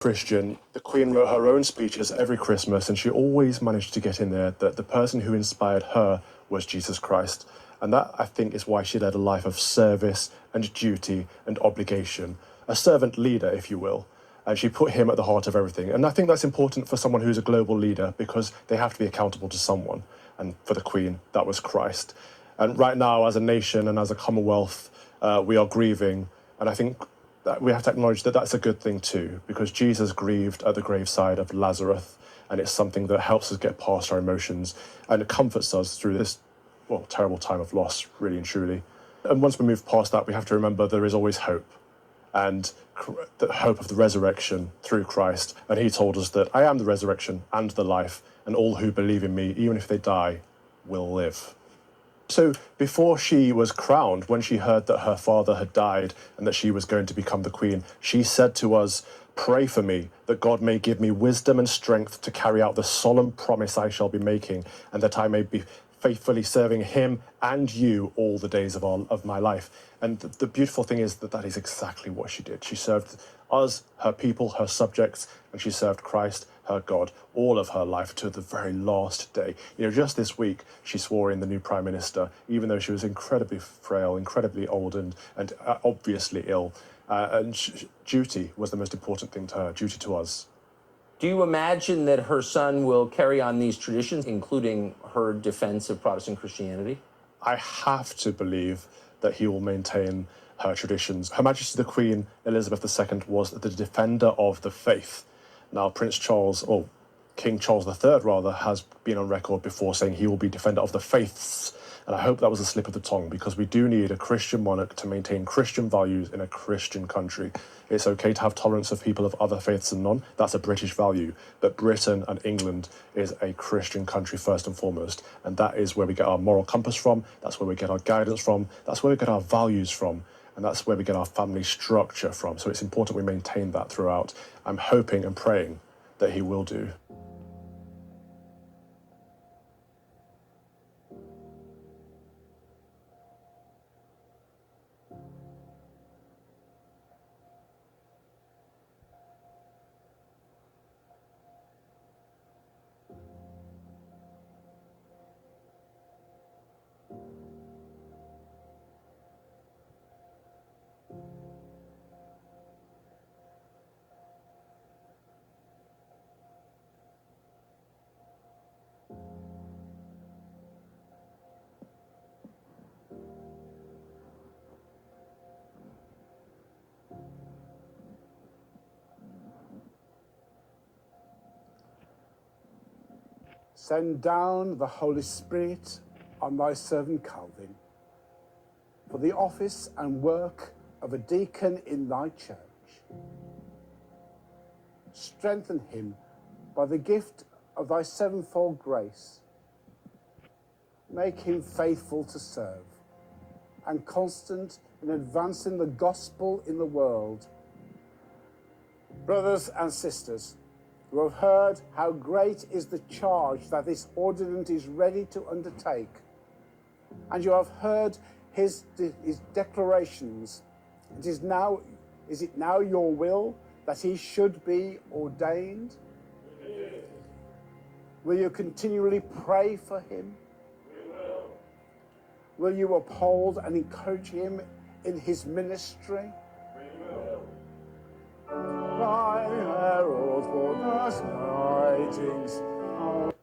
Christian, the Queen wrote her own speeches every Christmas, and she always managed to get in there that the person who inspired her was Jesus Christ. And that, I think, is why she led a life of service and duty and obligation, a servant leader, if you will. And she put him at the heart of everything. And I think that's important for someone who's a global leader, because they have to be accountable to someone. And for the Queen, that was Christ. And right now, as a nation and as a Commonwealth, we are grieving. And I think that we have to acknowledge that that's a good thing too, because Jesus grieved at the graveside of Lazarus, and it's something that helps us get past our emotions, and it comforts us through this, well, terrible time of loss, really and truly. And once we move past that, we have to remember there is always hope, and the hope of the resurrection through Christ. And he told us that I am the resurrection and the life, and all who believe in me, even if they die, will live. So before she was crowned, when she heard that her father had died and that she was going to become the Queen, she said to us, "Pray for me, that God may give me wisdom and strength to carry out the solemn promise I shall be making, and that I may be faithfully serving him and you all the days of my life." And the beautiful thing is that that is exactly what she did. She served us, her people, her subjects, and she served Christ, her God, all of her life to the very last day. You know, just this week, she swore in the new Prime Minister, even though she was incredibly frail, incredibly old, and obviously ill. Duty was the most important thing to her, duty to us. Do you imagine that her son will carry on these traditions, including her defense of Protestant Christianity? I have to believe that he will maintain her traditions. Her Majesty the Queen Elizabeth II was the defender of the faith. Now, Prince Charles, or King Charles III rather, has been on record before saying he will be defender of the faiths. And I hope that was a slip of the tongue, because we do need a Christian monarch to maintain Christian values in a Christian country. It's okay to have tolerance of people of other faiths and none. That's a British value. But Britain and England is a Christian country first and foremost. And that is where we get our moral compass from. That's where we get our guidance from. That's where we get our values from. And that's where we get our family structure from. So it's important we maintain that throughout. I'm hoping and praying that he will do. Send down the Holy Spirit on thy servant Calvin, for the office and work of a deacon in thy church. Strengthen him by the gift of thy sevenfold grace. Make him faithful to serve and constant in advancing the gospel in the world. Brothers and sisters, who have heard how great is the charge that this ordinance is ready to undertake, and you have heard his declarations, is it now your will that he should be ordained? Will you continually pray for him? Will you uphold and encourage him in his ministry? By herald for the tidings of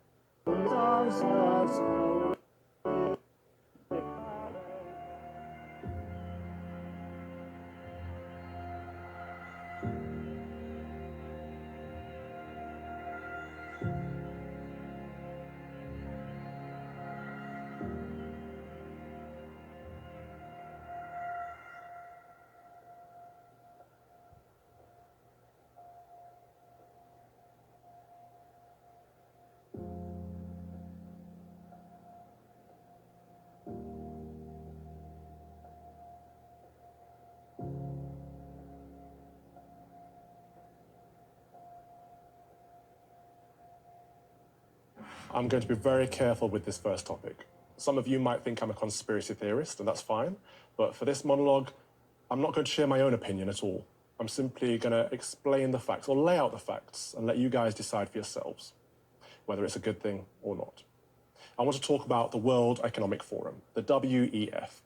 I'm going to be very careful with this first topic. Some of you might think I'm a conspiracy theorist, and that's fine. But for this monologue, I'm not going to share my own opinion at all. I'm simply going to explain the facts or lay out the facts and let you guys decide for yourselves whether it's a good thing or not. I want to talk about the World Economic Forum, the WEF.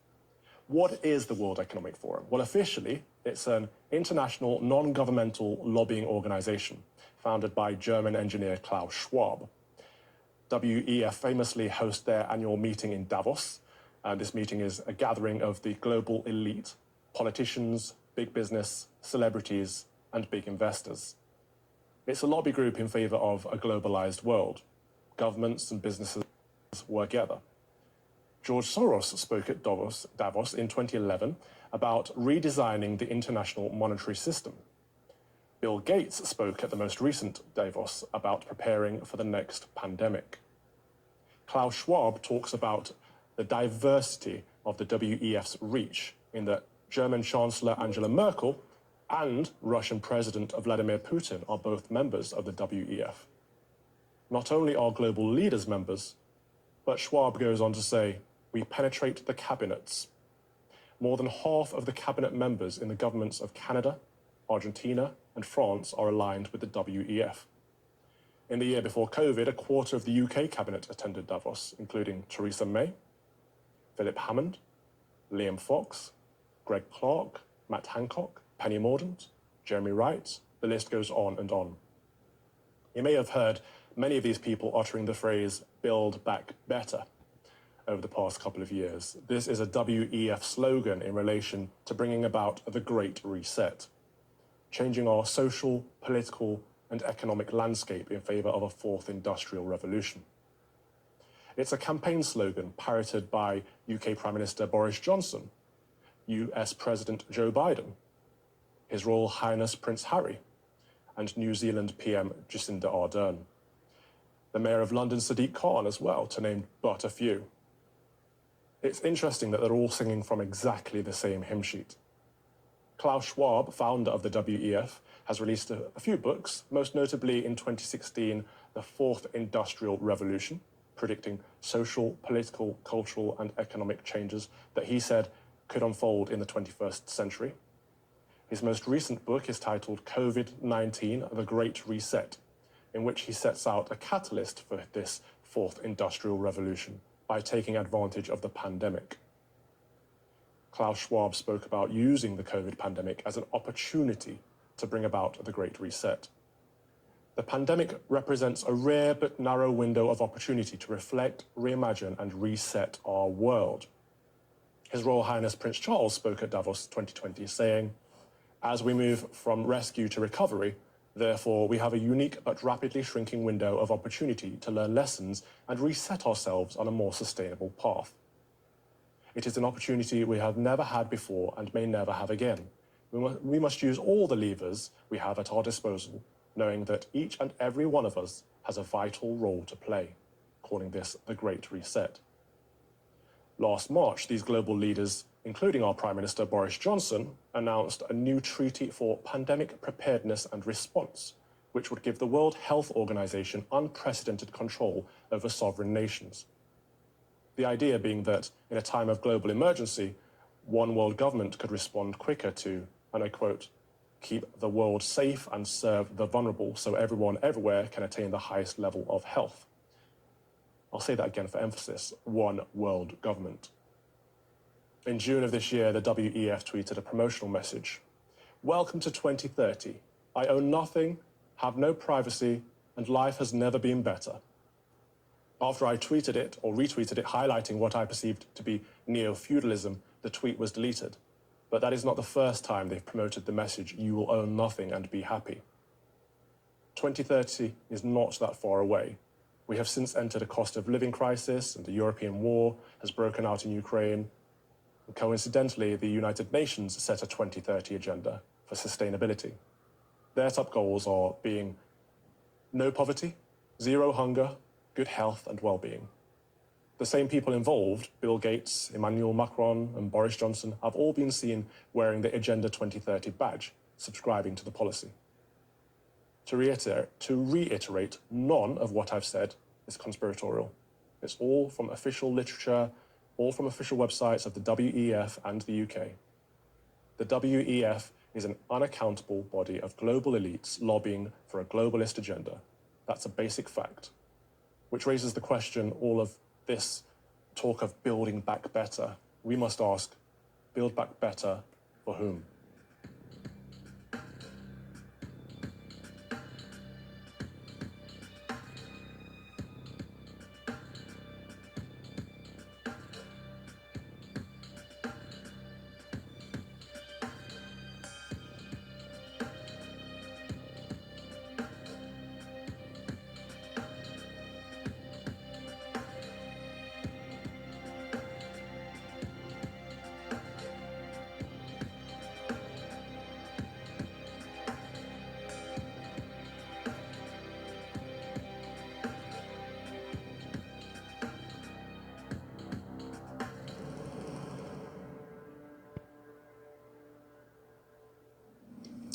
What is the World Economic Forum? Well, officially, it's an international non-governmental lobbying organization founded by German engineer Klaus Schwab. WEF famously hosts their annual meeting in Davos. This meeting is a gathering of the global elite, politicians, big business, celebrities, and big investors. It's a lobby group in favor of a globalized world. Governments and businesses work together. George Soros spoke at Davos in 2011 about redesigning the international monetary system. Bill Gates spoke at the most recent Davos about preparing for the next pandemic. Klaus Schwab talks about the diversity of the WEF's reach in that German Chancellor Angela Merkel and Russian President Vladimir Putin are both members of the WEF. Not only are global leaders members, but Schwab goes on to say, we penetrate the cabinets. More than half of the cabinet members in the governments of Canada, Argentina, and France are aligned with the WEF. In the year before COVID, a quarter of the UK cabinet attended Davos, including Theresa May, Philip Hammond, Liam Fox, Greg Clark, Matt Hancock, Penny Mordaunt, Jeremy Wright, the list goes on and on. You may have heard many of these people uttering the phrase, build back better, over the past couple of years. This is a WEF slogan in relation to bringing about the Great Reset, changing our social, political, and economic landscape in favor of a fourth industrial revolution. It's a campaign slogan parroted by UK Prime Minister Boris Johnson, US President Joe Biden, His Royal Highness Prince Harry, and New Zealand PM Jacinda Ardern. The Mayor of London, Sadiq Khan, as well, to name but a few. It's interesting that they're all singing from exactly the same hymn sheet. Klaus Schwab, founder of the WEF, has released a few books, most notably in 2016, The Fourth Industrial Revolution, predicting social, political, cultural, and economic changes that he said could unfold in the 21st century. His most recent book is titled COVID-19, The Great Reset, in which he sets out a catalyst for this fourth industrial revolution by taking advantage of the pandemic. Klaus Schwab spoke about using the COVID pandemic as an opportunity to bring about the Great Reset. The pandemic represents a rare but narrow window of opportunity to reflect, reimagine, and reset our world. His Royal Highness Prince Charles spoke at Davos 2020, saying, as we move from rescue to recovery, therefore, we have a unique but rapidly shrinking window of opportunity to learn lessons and reset ourselves on a more sustainable path. It is an opportunity we have never had before and may never have again. We must use all the levers we have at our disposal, knowing that each and every one of us has a vital role to play, calling this the Great Reset. Last March, these global leaders, including our Prime Minister Boris Johnson, announced a new treaty for pandemic preparedness and response, which would give the World Health Organization unprecedented control over sovereign nations. The idea being that in a time of global emergency, one world government could respond quicker to, and I quote, keep the world safe and serve the vulnerable so everyone everywhere can attain the highest level of health. I'll say that again for emphasis, one world government. In June of this year, the WEF tweeted a promotional message. Welcome to 2030. I own nothing, have no privacy, and life has never been better. After I tweeted it, or retweeted it, highlighting what I perceived to be neo-feudalism, the tweet was deleted. But that is not the first time they've promoted the message, you will own nothing and be happy. 2030 is not that far away. We have since entered a cost of living crisis, and the European war has broken out in Ukraine. And coincidentally, the United Nations set a 2030 agenda for sustainability. Their top goals are being no poverty, zero hunger, good health and well-being. The same people involved, Bill Gates, Emmanuel Macron, and Boris Johnson, have all been seen wearing the Agenda 2030 badge, subscribing to the policy. To reiterate, none of what I've said is conspiratorial. It's all from official literature, all from official websites of the WEF and the UK. The WEF is an unaccountable body of global elites lobbying for a globalist agenda. That's a basic fact. Which raises the question, all of this talk of building back better. We must ask, build back better for whom?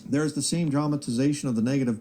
There is the same dramatization of the negative